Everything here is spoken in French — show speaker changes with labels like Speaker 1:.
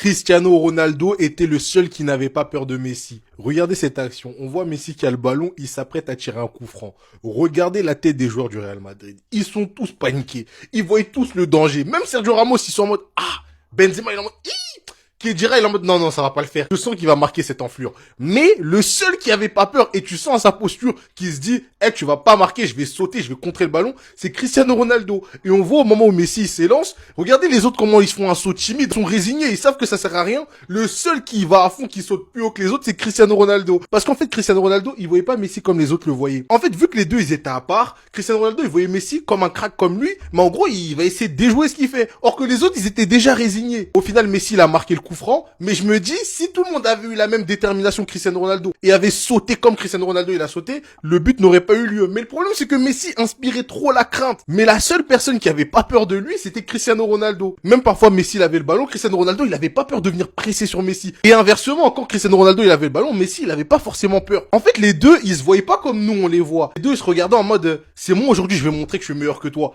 Speaker 1: Cristiano Ronaldo était le seul qui n'avait pas peur de Messi. Regardez cette action. On voit Messi qui a le ballon, il s'apprête à tirer un coup franc. Regardez la tête des joueurs du Real Madrid. Ils sont tous paniqués. Ils voient tous le danger. Même Sergio Ramos, ils sont en mode « Ah !» Benzema, il est en mode « Hi !» Khedira, il est en mode non, non, ça va pas le faire. Je sens qu'il va marquer cette enflure. Mais le seul qui avait pas peur, et tu sens à sa posture, qui se dit, tu vas pas marquer, je vais sauter, je vais contrer le ballon, c'est Cristiano Ronaldo. Et on voit au moment où Messi il s'élance, regardez les autres comment ils se font un saut timide, ils sont résignés, ils savent que ça sert à rien. Le seul qui va à fond, qui saute plus haut que les autres, c'est Cristiano Ronaldo. Parce qu'en fait, Cristiano Ronaldo, il voyait pas Messi comme les autres le voyaient. En fait, vu que les deux, ils étaient à part, Cristiano Ronaldo, il voyait Messi comme un crack comme lui, mais en gros, il va essayer de déjouer ce qu'il fait. Or que les autres, ils étaient déjà résignés. Au final, Messi, il a marqué le coup franc, mais je me dis, si tout le monde avait eu la même détermination que Cristiano Ronaldo et avait sauté comme Cristiano Ronaldo il a sauté, le but n'aurait pas eu lieu. Mais le problème, c'est que Messi inspirait trop la crainte. Mais la seule personne qui avait pas peur de lui, c'était Cristiano Ronaldo. Même parfois, Messi, il avait le ballon, Cristiano Ronaldo, il avait pas peur de venir presser sur Messi. Et inversement, quand Cristiano Ronaldo, il avait le ballon, Messi, il avait pas forcément peur. En fait, les deux, ils se voyaient pas comme nous, on les voit. Les deux, ils se regardaient en mode, c'est moi aujourd'hui, je vais montrer que je suis meilleur que toi.